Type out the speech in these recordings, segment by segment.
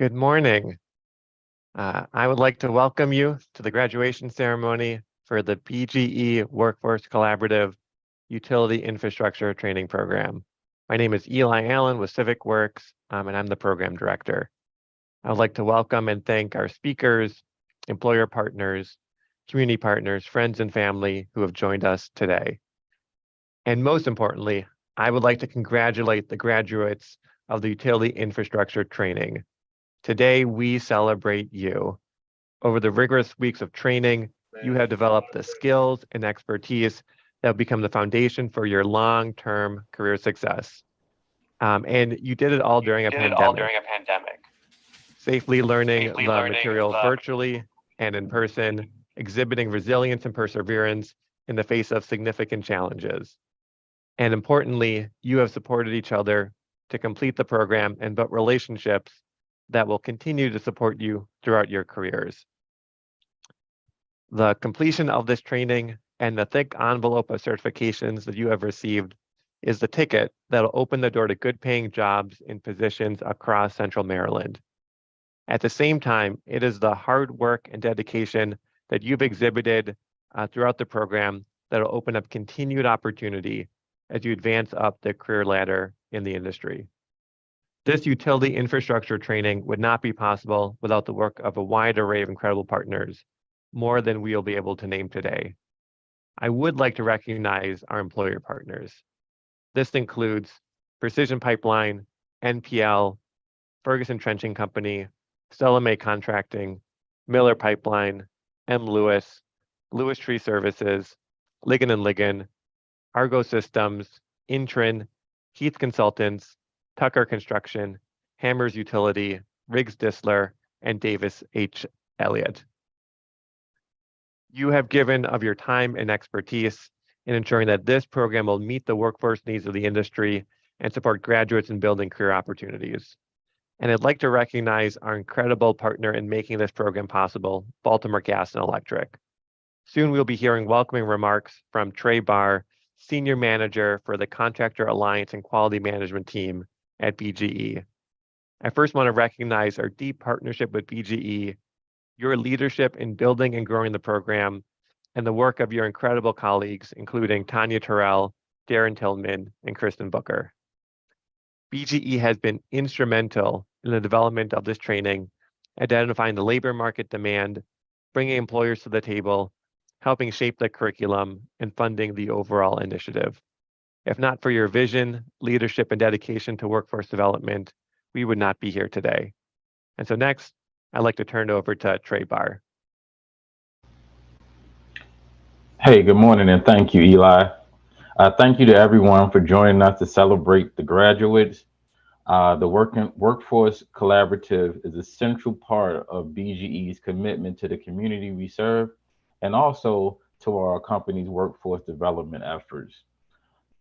Good morning. I would like to welcome you to the graduation ceremony for the BGE Workforce Collaborative Utility Infrastructure Training Program. My name is Eli Allen with Civic Works, and I'm the program director. I would like to welcome and thank our speakers, employer partners, community partners, friends, and family who have joined us today. And most importantly, I would like to congratulate the graduates of the Utility Infrastructure Training. Today, we celebrate you. Over the rigorous weeks of training, you have developed the skills and expertise that will become the foundation for your long-term career success. And you did it all during a pandemic, safely learning the material virtually and in person, exhibiting resilience and perseverance in the face of significant challenges. And importantly, you have supported each other to complete the program and built relationships that will continue to support you throughout your careers. The completion of this training and the thick envelope of certifications that you have received is the ticket that'll open the door to good paying jobs in positions across Central Maryland. At the same time, it is the hard work and dedication that you've exhibited throughout the program that'll open up continued opportunity as you advance up the career ladder in the industry. This utility infrastructure training would not be possible without the work of a wide array of incredible partners, more than we'll be able to name today. I would like to recognize our employer partners. This includes Precision Pipeline, NPL, Ferguson Trenching Company, Stella May Contracting, Miller Pipeline, M. Lewis, Lewis Tree Services, Ligon and Ligon, Argo Systems, Intrin, Heath Consultants, Tucker Construction, Hammers Utility, Riggs Disler, and Davis H. Elliott. You have given of your time and expertise in ensuring that this program will meet the workforce needs of the industry and support graduates in building career opportunities. And I'd like to recognize our incredible partner in making this program possible, Baltimore Gas and Electric. Soon we'll be hearing welcoming remarks from Trey Barr, Senior Manager for the Contractor Alliance and Quality Management Team at BGE. I first want to recognize our deep partnership with BGE, your leadership in building and growing the program, and the work of your incredible colleagues, including Tanya Terrell, Darren Tillman, and Kristen Booker. BGE has been instrumental in the development of this training, identifying the labor market demand, bringing employers to the table, helping shape the curriculum, and funding the overall initiative. If not for your vision, leadership, and dedication to workforce development, we would not be here today. And so next, I'd like to turn it over to Trey Barr. Hey, good morning, and thank you, Eli. Thank you to everyone for joining us to celebrate the graduates. The Workforce Collaborative is a central part of BGE's commitment to the community we serve and also to our company's workforce development efforts.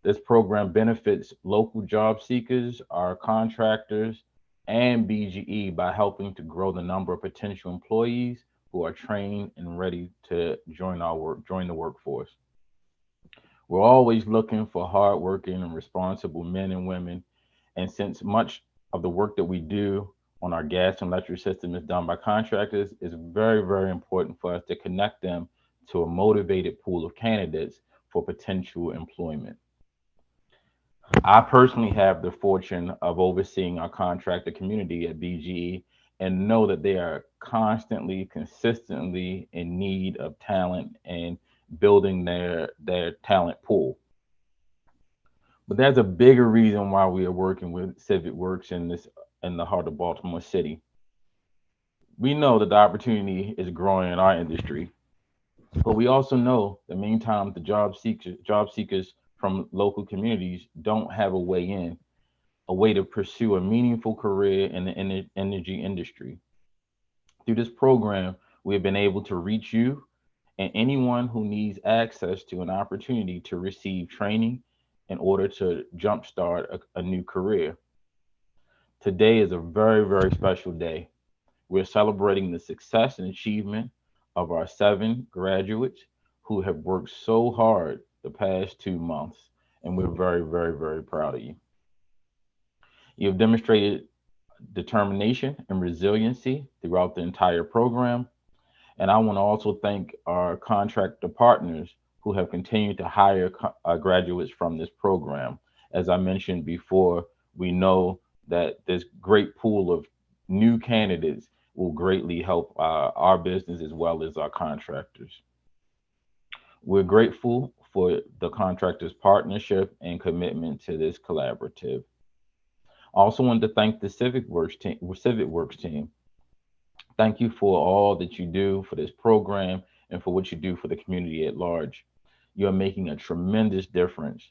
This program benefits local job seekers, our contractors, and BGE by helping to grow the number of potential employees who are trained and ready to join the workforce. We're always looking for hardworking and responsible men and women. And since much of the work that we do on our gas and electric system is done by contractors, it's very, very important for us to connect them to a motivated pool of candidates for potential employment. I personally have the fortune of overseeing our contractor community at BGE and know that they are constantly, consistently in need of talent and building their talent pool. But there's a bigger reason why we are working with Civic Works in the heart of Baltimore City. We know that the opportunity is growing in our industry, but we also know that many times the job seekers from local communities don't have a way in, a way to pursue a meaningful career in the energy industry. Through this program, we have been able to reach you and anyone who needs access to an opportunity to receive training in order to jumpstart a new career. Today is a very, very special day. We're celebrating the success and achievement of our 7 graduates who have worked so hard the past 2 months, and we're very, very, very proud of you. You have demonstrated determination and resiliency throughout the entire program. And I want to also thank our contractor partners who have continued to hire graduates from this program. As I mentioned before, we know that this great pool of new candidates will greatly help our business as well as our contractors. We're grateful for the contractors' partnership and commitment to this collaborative. I also wanted to thank the Civic Works team. Thank you for all that you do for this program and for what you do for the community at large. You are making a tremendous difference.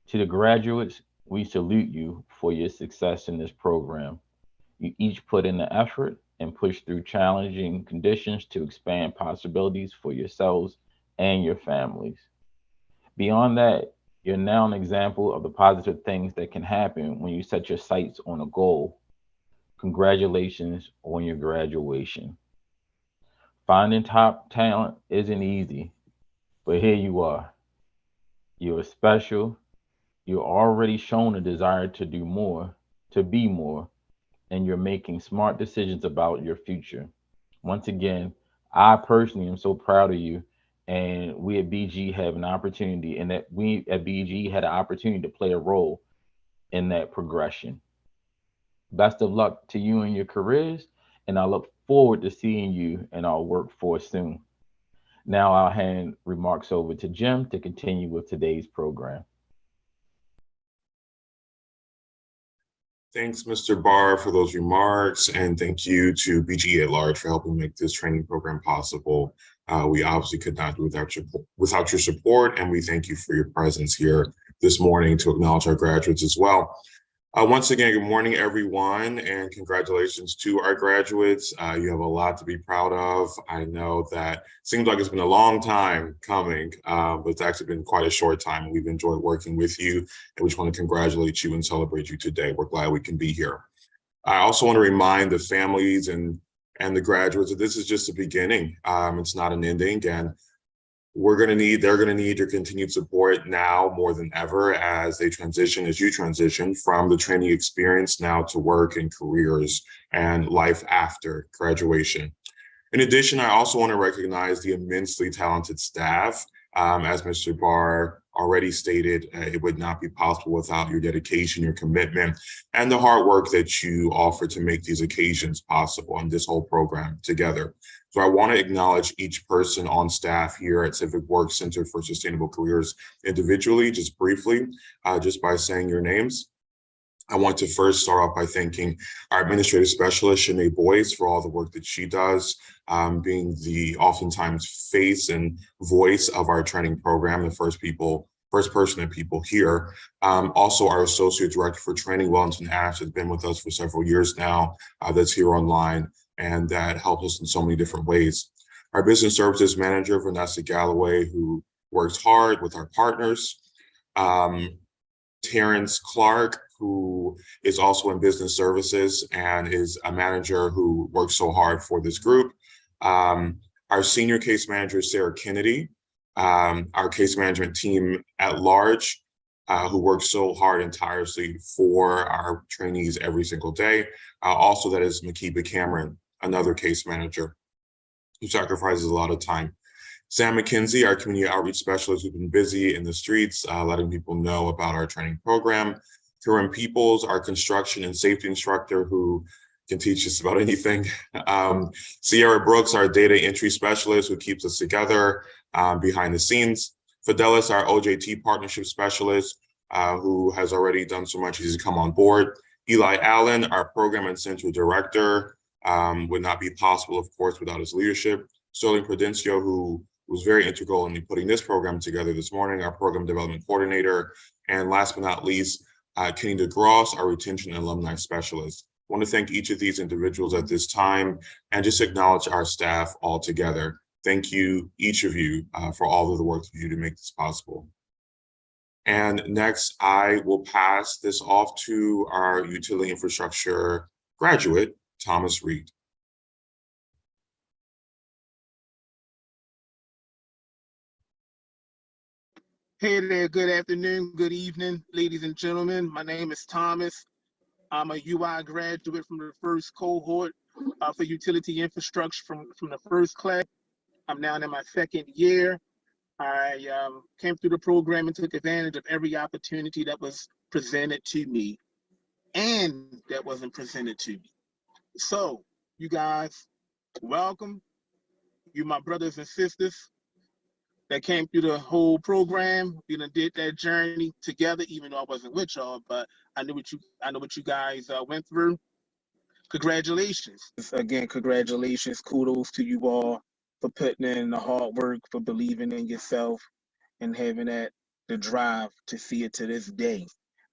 To the graduates, we salute you for your success in this program. You each put in the effort and push through challenging conditions to expand possibilities for yourselves and your families. Beyond that, you're now an example of the positive things that can happen when you set your sights on a goal. Congratulations on your graduation. Finding top talent isn't easy, but here you are. You're special. You're already shown a desire to do more, to be more, and you're making smart decisions about your future. Once again, I personally am so proud of you. And we at BG have an opportunity, and that we at BG had an opportunity to play a role in that progression. Best of luck to you in your careers, and I look forward to seeing you in our workforce soon. Now I'll hand remarks over to Jim to continue with today's program. Thanks, Mr. Barr, for those remarks, and thank you to BGE at large for helping make this training program possible. We obviously could not do without your support, and we thank you for your presence here this morning to acknowledge our graduates as well. Once again, good morning, everyone, and congratulations to our graduates. You have a lot to be proud of. I know that seems like it's been a long time coming, but it's actually been quite a short time. We've enjoyed working with you, and we just want to congratulate you and celebrate you today. We're glad we can be here. I also want to remind the families and the graduates that this is just the beginning. It's not an ending, and they're gonna need your continued support now more than ever as they transition, as you transition from the training experience now to work and careers and life after graduation. In addition, I also want to recognize the immensely talented staff. As Mr. Barr already stated, it would not be possible without your dedication, your commitment, and the hard work that you offer to make these occasions possible and this whole program together. So I want to acknowledge each person on staff here at Civic Works Center for Sustainable Careers individually, just briefly, just by saying your names. I want to first start off by thanking our administrative specialist, Shanae Boyce, for all the work that she does, being the oftentimes face and voice of our training program, the first person that people hear. Also, our Associate Director for Training, Wellington Ash, has been with us for several years now, that's here online, and that helps us in so many different ways. Our Business Services Manager, Vanessa Galloway, who works hard with our partners. Terrence Clark, who is also in business services and is a manager who works so hard for this group. Our senior case manager, Sarah Kennedy, our case management team at large, who works so hard and tirelessly for our trainees every single day. Also, that is Makiba Cameron, another case manager who sacrifices a lot of time. Sam McKenzie, our community outreach specialist, who's been busy in the streets, letting people know about our training program. Karen Peoples, our construction and safety instructor, who can teach us about anything. Sierra Brooks, our data entry specialist, who keeps us together behind the scenes. Fidelis, our OJT partnership specialist, who has already done so much as he's come on board. Eli Allen, our program and center director, would not be possible, of course, without his leadership. Sterling Prudencio, who was very integral in putting this program together this morning, our program development coordinator. And last but not least, Kenny DeGross, our retention and alumni specialist. I want to thank each of these individuals at this time and just acknowledge our staff all together. Thank you, each of you, for all of the work you do to make this possible. And next, I will pass this off to our utility infrastructure graduate, Thomas Reed. Hey there, good afternoon, good evening, ladies and gentlemen. My name is Thomas. I'm a UI graduate from the first cohort for utility infrastructure from the first class. I'm now in my second year. I came through the program and took advantage of every opportunity that was presented to me and that wasn't presented to me. So, you guys, welcome. You, my brothers and sisters that came through the whole program. You know, did that journey together, even though I wasn't with y'all, but I know what you guys went through. Congratulations. Again, congratulations. Kudos to you all for putting in the hard work, for believing in yourself, and having the drive to see it to this day.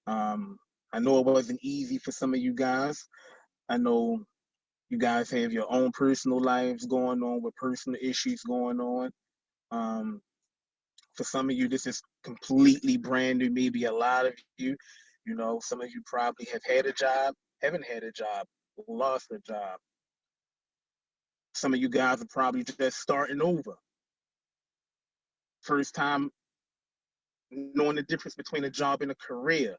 I know it wasn't easy for some of you guys. I know you guys have your own personal lives going on, with personal issues going on. For some of you, this is completely brand new. Maybe a lot of you, some of you probably have had a job, haven't had a job, lost a job. Some of you guys are probably just starting over. First time knowing the difference between a job and a career,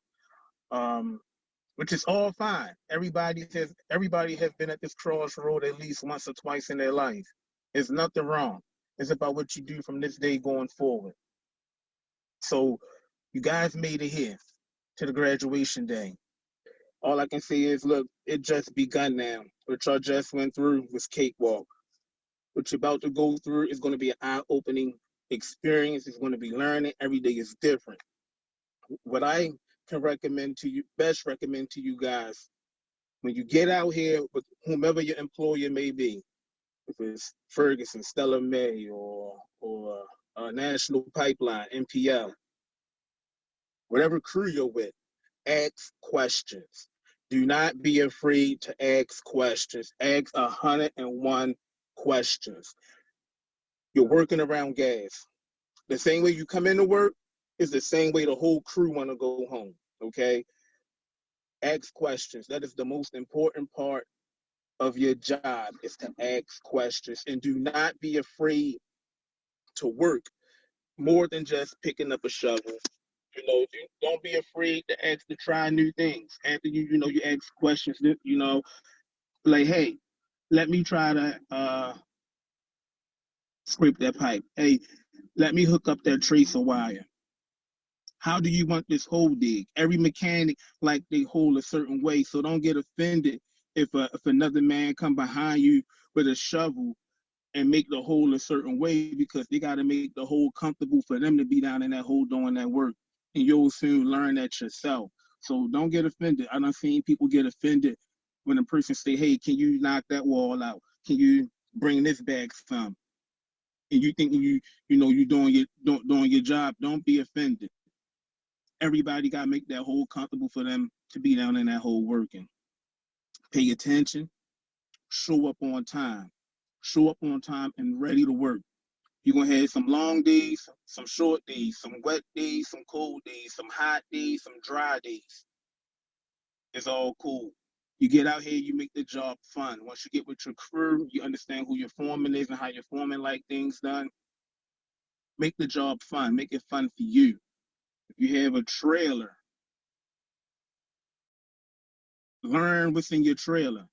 which is all fine. Everybody has been at this crossroad at least once or twice in their life. There's nothing wrong. It's about what you do from this day going forward. So you guys made it here to the graduation day. All I can say is, look, it just begun now. What y'all just went through was cakewalk. What you're about to go through is going to be an eye-opening experience. It's going to be learning. Every day is different. What I can recommend to you guys, when you get out here with whomever your employer may be, if it's Ferguson, Stella May, or National Pipeline, NPL, whatever crew you're with, ask questions. Do not be afraid to ask questions. Ask 101 questions. You're working around gas. The same way you come into work is the same way the whole crew want to go home, okay? Ask questions. That is the most important part of your job, is to ask questions. And do not be afraid to work more than just picking up a shovel. Don't be afraid to ask, to try new things. After you ask questions, like, hey, let me try to scrape that pipe. Hey, let me hook up that tracer wire. How do you want this hole dig? Every mechanic like they hole a certain way, so don't get offended if another man come behind you with a shovel and make the hole a certain way, because they got to make the hole comfortable for them to be down in that hole doing that work. And you'll soon learn that yourself. So don't get offended. I done seen people get offended when a person say, hey, can you knock that wall out? Can you bring this back some? And you think you doing your job. Don't be offended. Everybody got to make that hole comfortable for them to be down in that hole working. Pay attention. Show up on time. Show up on time and ready to work. You're going to have some long days, some short days, some wet days, some cold days, some hot days, some dry days. It's all cool. You get out here, you make the job fun. Once you get with your crew, you understand who your foreman is and how your foreman like things done. Make the job fun. Make it fun for you. If you have a trailer, learn what's in your trailer.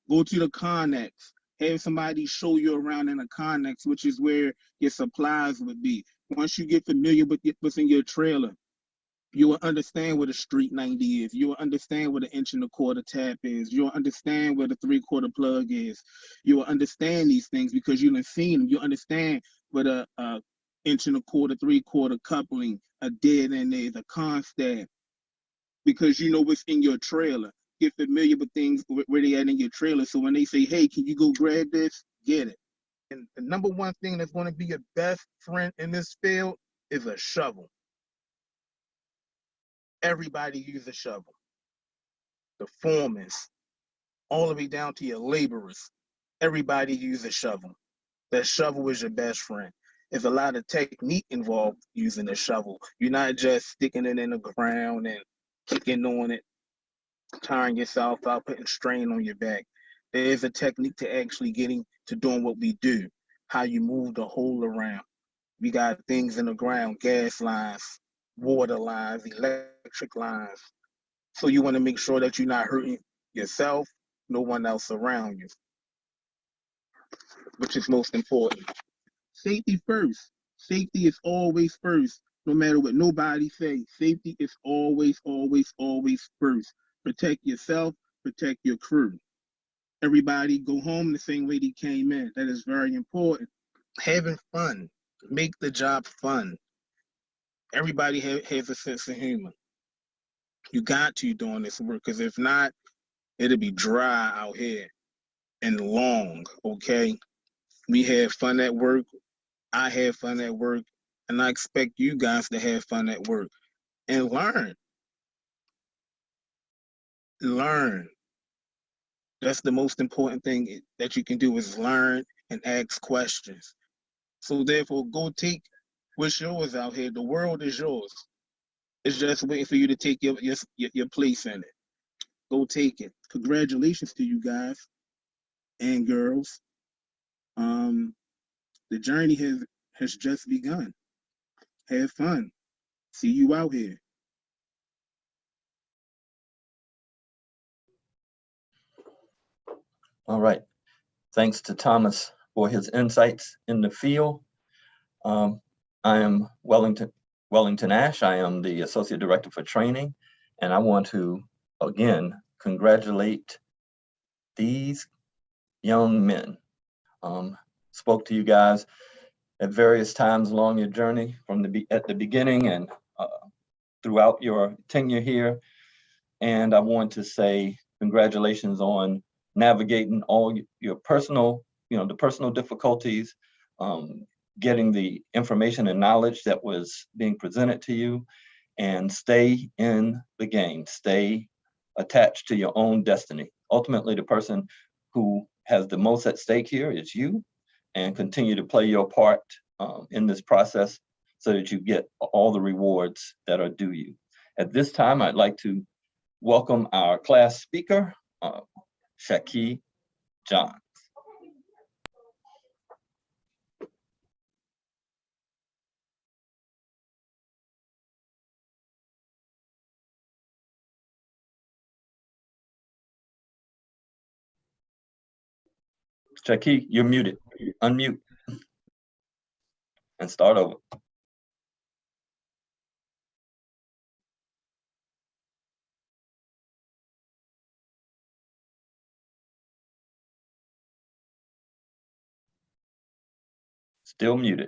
Go to the Connex. Have somebody show you around in the Connex, which is where your supplies would be. Once you get familiar with what's in your trailer, you will understand what a street 90 is. You will understand what an 1 1/4 tap is. You'll understand what a 3/4 plug is. You will understand these things because you've seen them. You understand what a 1 1/4, 3/4 coupling, a dead end is, a constant, because you know what's in your trailer. Get familiar with things where they at in your trailer. So when they say, hey, can you go grab this? Get it. And the number one thing that's going to be your best friend in this field is a shovel. Everybody uses a shovel. The foremen, all the way down to your laborers, everybody uses a shovel. That shovel is your best friend. There's a lot of technique involved using a shovel. You're not just sticking it in the ground and kicking on it, tiring yourself out, putting strain on your back. There is a technique to actually getting to doing what we do, how you move the hole around. We got things in the ground, gas lines, water lines, electric lines. So you want to make sure that you're not hurting yourself, no one else around you, which is most important. Safety first. Safety is always first, no matter what nobody say. Safety is always, always, always first. Protect yourself, protect your crew. Everybody go home the same way they came in. That is very important. Having fun. Make the job fun. Everybody has a sense of humor. You got to doing this work, because if not, it'll be dry out here and long, okay? We have fun at work. I have fun at work, and I expect you guys to have fun at work and learn. Learn. That's the most important thing that you can do, is learn and ask questions. So therefore, go take what's yours out here. The world is yours. It's just waiting for you to take your place in it. Go take it. Congratulations to you guys and girls. The journey has just begun. Have fun. See you out here. All right. Thanks to Thomas for his insights in the field. I am Wellington Ash. I am the Associate Director for Training, and I want to, again, congratulate these young men. Spoke to you guys at various times along your journey from at the beginning and throughout your tenure here. And I want to say congratulations on navigating all your personal, the personal difficulties, getting the information and knowledge that was being presented to you, and stay in the game, stay attached to your own destiny. Ultimately, the person who has the most at stake here is you, and continue to play your part in this process so that you get all the rewards that are due you. At this time, I'd like to welcome our class speaker, Shaki John. Shaki, you're muted. Unmute and start over. Still muted.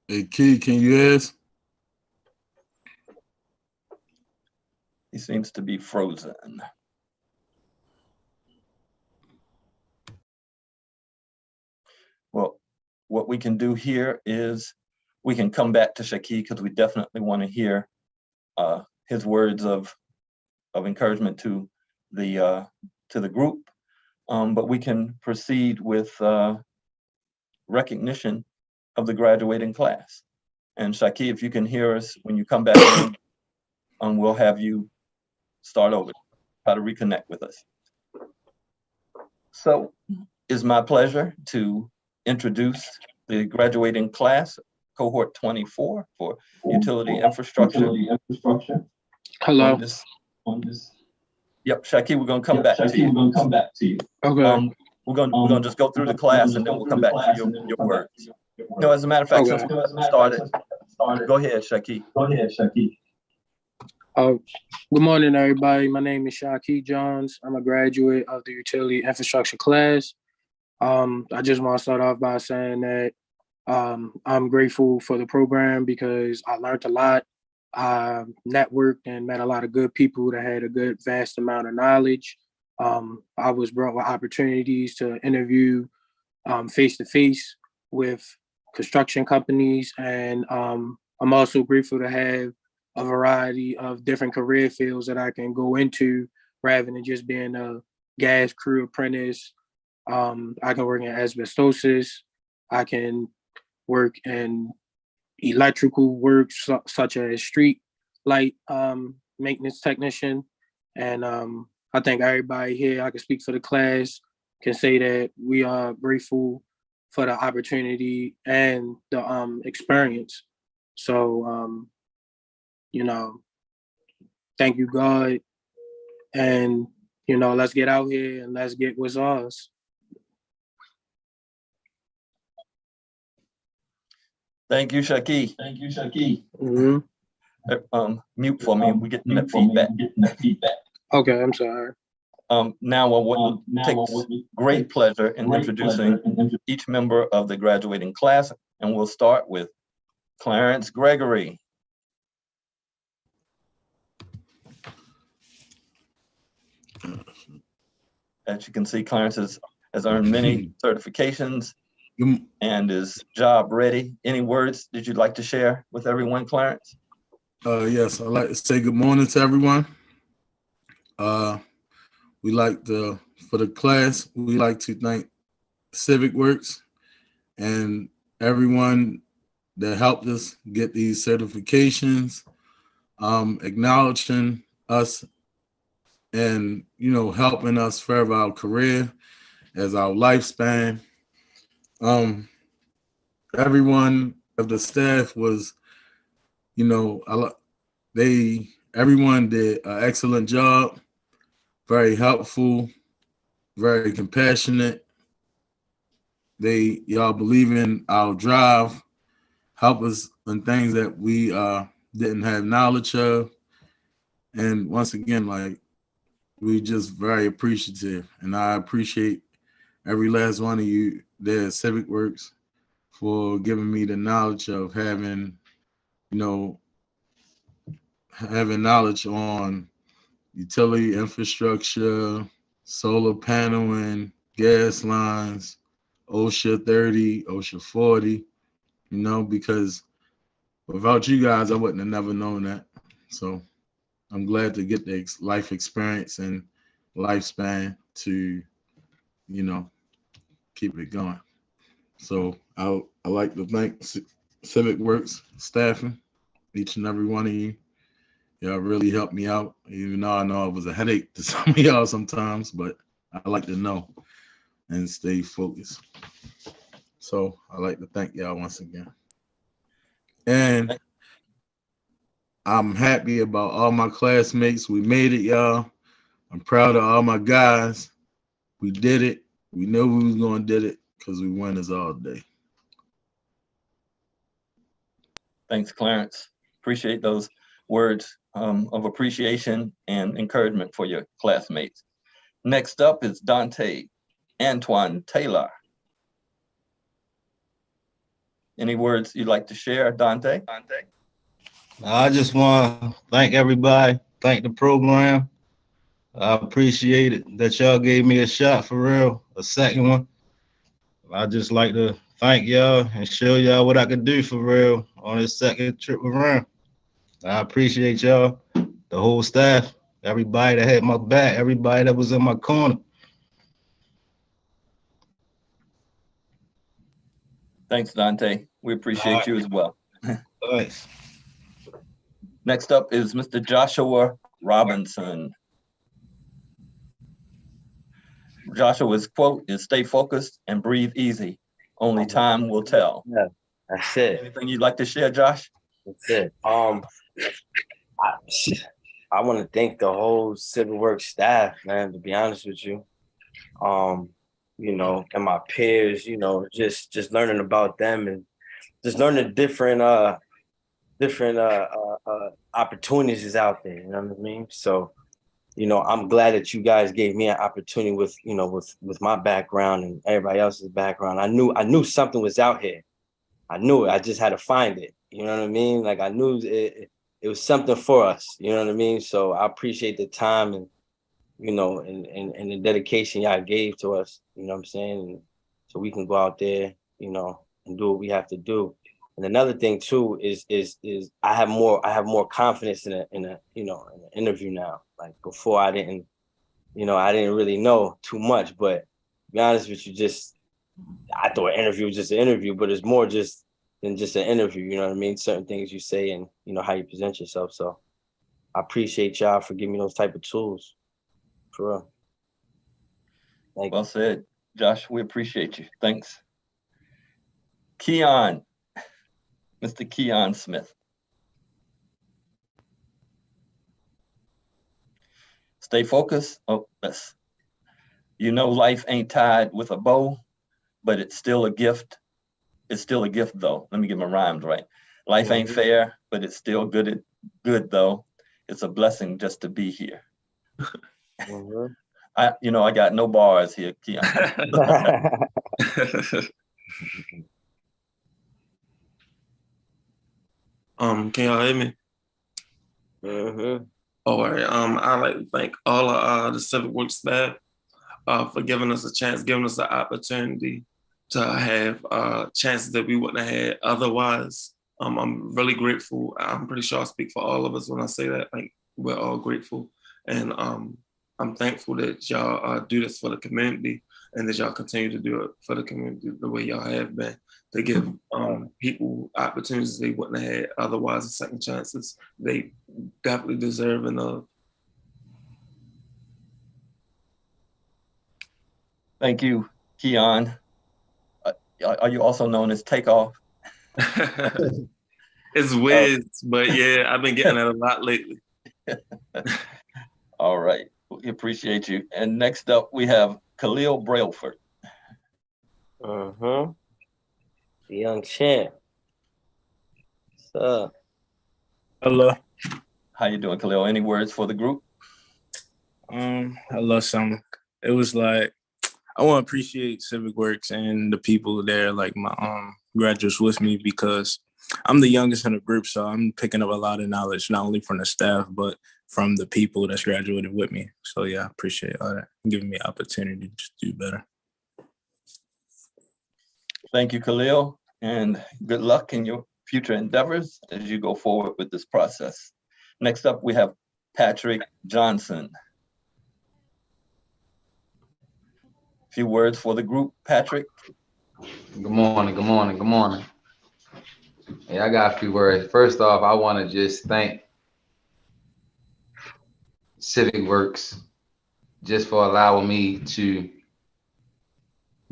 Hey, Key, can you ask? He seems to be frozen. Well, what we can do here is we can come back to Shaki, because we definitely want to hear his words of encouragement to the group. But we can proceed with recognition of the graduating class. And Shaki, if you can hear us when you come back in, we'll have you start over, try to reconnect with us. So it's my pleasure to introduce the graduating class, cohort 24 for utility infrastructure. Hello. Yep, Shaki, we're gonna come back to you. Okay. We're gonna just go through the class and then we'll come back to your words. No, as a matter of fact, Okay. since we started, go ahead, Shaki. Good morning, everybody. My name is Shaki Jones. I'm a graduate of the utility infrastructure class. I just want to start off by saying that I'm grateful for the program because I learned a lot. I networked and met a lot of good people that had a good vast amount of knowledge. I was brought with opportunities to interview face-to-face with construction companies, and I'm also grateful to have a variety of different career fields that I can go into rather than just being a gas crew apprentice. I can work in asbestosis. I can work in electrical work such as street light maintenance technician. And I think everybody here, I can speak for the class, can say that we are grateful for the opportunity and the experience. So, you know, thank you, God. And, you know, let's get out here and let's get what's ours. Thank you, Shaki. Thank you, Shaki. Mute for me. We're getting that feedback. Okay, I'm sorry. Now I want to take great pleasure in introducing each member of the graduating class, and we'll start with Clarence Gregory. As you can see, Clarence has earned many certifications and is job ready. Any words that you'd like to share with everyone, Clarence? Yes, I'd like to say good morning to everyone. We like to, for the class, we like to thank Civic Works and everyone that helped us get these certifications, acknowledging us and, you know, helping us further our career as our lifespan. Everyone of the staff was, you know, everyone did an excellent job, very helpful, very compassionate. Y'all believe in our drive, help us in things that we didn't have knowledge of. And once again, like, we just very appreciative. And I appreciate every last one of you there at Civic Works for giving me the knowledge of having, you know, having knowledge on utility infrastructure, solar paneling, gas lines, OSHA 30, OSHA 40, you know, because without you guys, I wouldn't have never known that. So I'm glad to get the life experience and lifespan to, you know, keep it going. So I like to thank Civic Works staffing, each and every one of you. Y'all really helped me out, even though I know it was a headache to some of y'all sometimes, but I like to know and stay focused. So I like to thank y'all once again. And I'm happy about all my classmates. We made it, y'all. I'm proud of all my guys. We did it. We knew we was going to do it because we winners all day. Thanks, Clarence. Appreciate those words of appreciation and encouragement for your classmates. Next up is Dante Antoine Taylor. Any words you'd like to share, Dante? I just want to thank everybody, thank the program. I appreciate it that y'all gave me a shot for real, a second one. I just like to thank y'all and show y'all what I could do for real on this second trip around. I appreciate y'all, the whole staff, everybody that had my back, everybody that was in my corner. Thanks, Dante. We appreciate you as well. Thanks. Next up is Mr. Joshua Robinson. Joshua's quote is, "Stay focused and breathe easy. Only time will tell." Yeah, that's it. Anything you'd like to share, Josh? That's it. I want to thank the whole Civic Works staff, man, to be honest with you. You know, and my peers, you know, just learning about them and just learning different opportunities out there, you know what I mean? So, you know, I'm glad that you guys gave me an opportunity with, you know, with my background and everybody else's background. I knew something was out here. I knew it. I just had to find it. You know what I mean? Like, I knew it was something for us. You know what I mean? So I appreciate the time and, you know, and the dedication y'all gave to us. You know what I'm saying? And so we can go out there, you know, and do what we have to do. And another thing too is I have more confidence in an interview now. Like, before I didn't really know too much. But to be honest with you, I thought an interview was just an interview, but it's more than just an interview. You know what I mean? Certain things you say and, you know, how you present yourself. So I appreciate y'all for giving me those type of tools. For real. Thank Well said, Josh. We appreciate you. Thanks. Keon, Mr. Keon Smith. Stay focused. Oh, that's, you know, life ain't tied with a bow, but it's still a gift. It's still a gift, though. Let me get my rhymes right. Life ain't fair, but it's still good though. It's a blessing just to be here. I got no bars here, Keon. Can y'all hear me? All right. I'd like to thank all of the Civic Works staff for giving us a chance, giving us the opportunity to have chances that we wouldn't have had otherwise. I'm really grateful. I'm pretty sure I speak for all of us when I say that. Like, we're all grateful, and I'm thankful that y'all do this for the community, and that y'all continue to do it for the community the way y'all have been, to give people opportunities they wouldn't have had otherwise, and second chances they definitely deserve and of. Thank you, Keon. Are you also known as Takeoff? It's weird, but yeah, I've been getting that a lot lately. All right, we appreciate you. And next up, we have Khalil Brailford. The young champ. What's up? Hello. How you doing, Khalil? Any words for the group? I love something. It was like, I want to appreciate Civic Works and the people there, like my graduates with me, because I'm the youngest in the group, so I'm picking up a lot of knowledge, not only from the staff, but from the people that's graduated with me. So yeah, I appreciate all that, giving me opportunity to do better. Thank you, Khalil, and good luck in your future endeavors as you go forward with this process. Next up, we have Patrick Johnson. A few words for the group, Patrick. Good morning, good morning, good morning. Hey, I got a few words. First off, I want to just thank Civic Works just for allowing me to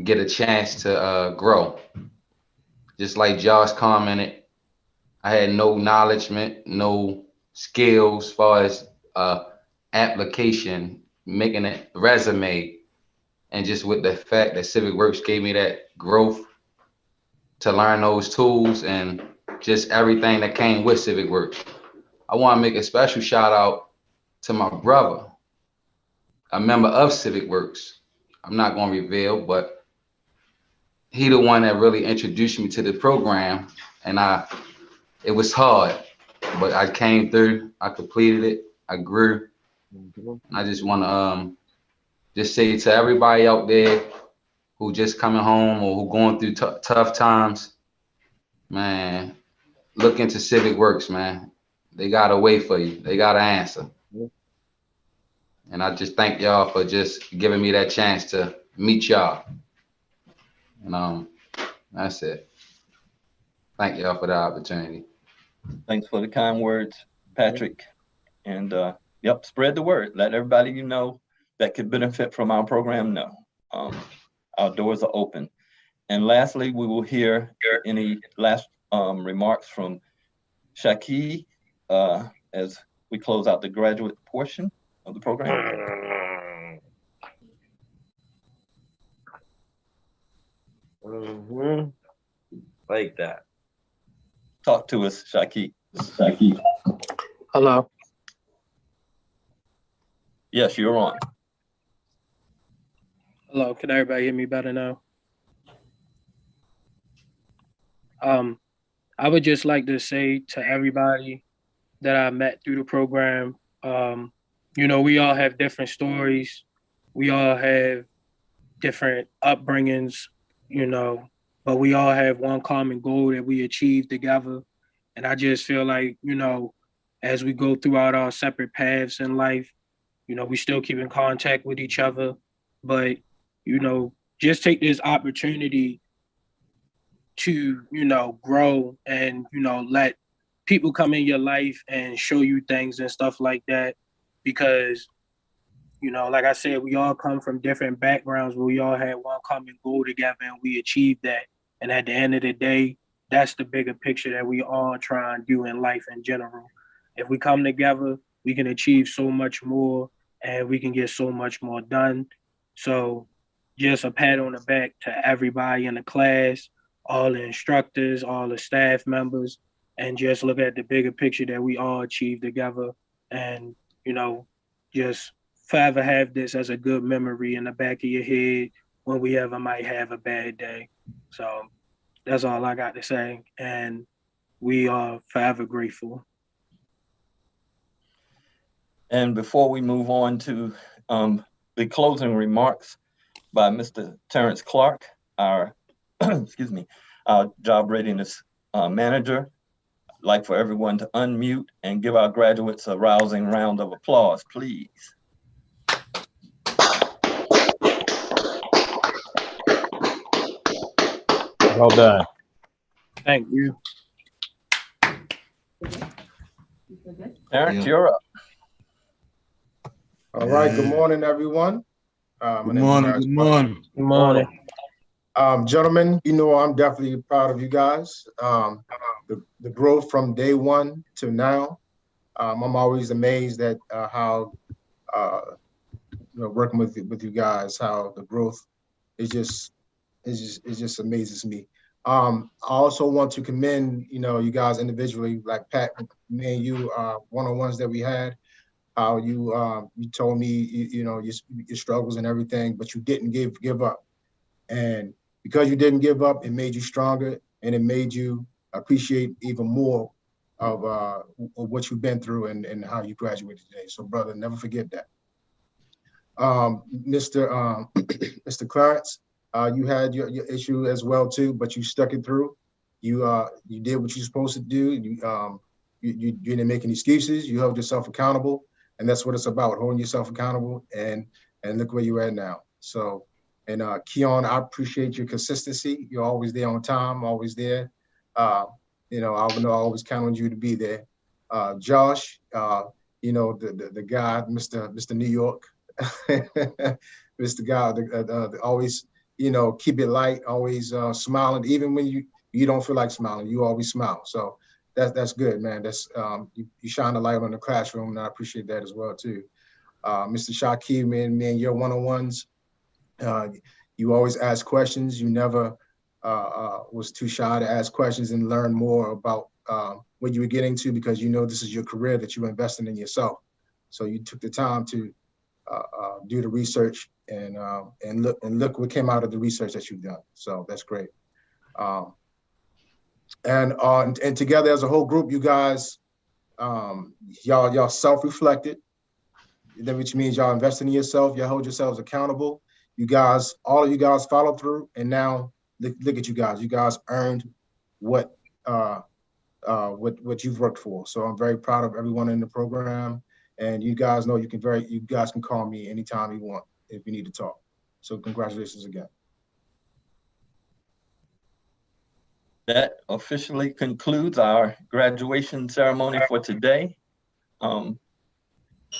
get a chance to grow. Just like Josh commented, I had no knowledge, no skills as far as application, making a resume, and just with the fact that Civic Works gave me that growth to learn those tools and just everything that came with Civic Works. I want to make a special shout out to my brother, a member of Civic Works. I'm not going to reveal, but he the one that really introduced me to the program, and it was hard, but I came through, I completed it, I grew. I just want to just say to everybody out there who just coming home or who going through tough times, man, look into Civic Works, man. They got a way for you. They got an answer. And I just thank y'all for just giving me that chance to meet y'all. And that's it. Thank y'all for the opportunity. Thanks for the kind words, Patrick. And yep, spread the word. Let everybody you know that could benefit from our program know. Our doors are open. And lastly, we will hear any last remarks from Shaki as we close out the graduate portion of the program. Like that. Talk to us, Shaki. Hello. Yes, you're on. Hello. Can everybody hear me better now? I would just like to say to everybody that I met through the program, we all have different stories. We all have different upbringings, but we all have one common goal that we achieve together. And I just feel like, as we go throughout our separate paths in life, we still keep in contact with each other, but, just take this opportunity to, grow and, let people come in your life and show you things and stuff like that, because, you know, like I said, we all come from different backgrounds, but we all had one common goal together and we achieved that. And at the end of the day, that's the bigger picture that we all try and do in life in general. If we come together, we can achieve so much more and we can get so much more done. So just a pat on the back to everybody in the class, all the instructors, all the staff members, and just look at the bigger picture that we all achieved together. And, you know, just forever have this as a good memory in the back of your head when we ever might have a bad day. So that's all I got to say. And we are forever grateful. And before we move on to the closing remarks by Mr. Terrence Clark, our excuse me, our job readiness manager, I'd like for everyone to unmute and give our graduates a rousing round of applause, please. Well done. Thank you. Terrence, Yeah. you're up. All right. Good Yeah. morning, everyone. My Good name is morning. Terrence Good Clark. morning. Good morning. Gentlemen, you know, I'm definitely proud of you guys. The growth from day one to now, I'm always amazed at how, you know, working with you guys, how the growth is just amazes me. I also want to commend, you know, you guys individually, like Pat, me and you, one-on-ones that we had. How you told me you know your struggles and everything, but you didn't give up, and because you didn't give up, it made you stronger, and it made you appreciate even more of what you've been through and how you graduated today. So, brother, never forget that. Mr. Mr. Clarence, you had your issue as well too, but you stuck it through. You did what you're supposed to do. You didn't make any excuses. You held yourself accountable. And that's what it's about, holding yourself accountable, and look where you're at now. So, and Keon, I appreciate your consistency. You're always there on time, always there. You know, I always count on you to be there. Josh, you know, the guy, Mr. New York, Mr. Guy, always, you know, keep it light, always smiling, even when you don't feel like smiling, you always smile. So that's good, man. That's you shine the light on the classroom, and I appreciate that as well too. Mr. Shaki, me and your one-on-ones, you always ask questions. You never was too shy to ask questions and learn more about what you were getting to, because you know this is your career that you're investing in yourself. So you took the time to do the research and look what came out of the research that you've done. So that's great. And together as a whole group, you guys, y'all self-reflected, which means y'all invested in yourself. Y'all hold yourselves accountable. You guys, all of you guys followed through, and now look at you guys. You guys earned what you've worked for. So I'm very proud of everyone in the program, and you guys know you guys can call me anytime you want if you need to talk. So congratulations again. That officially concludes our graduation ceremony for today. If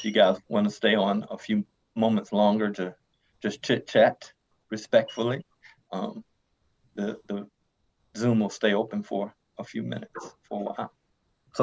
you guys want to stay on a few moments longer to just chit chat respectfully, the Zoom will stay open for a few minutes, for a while.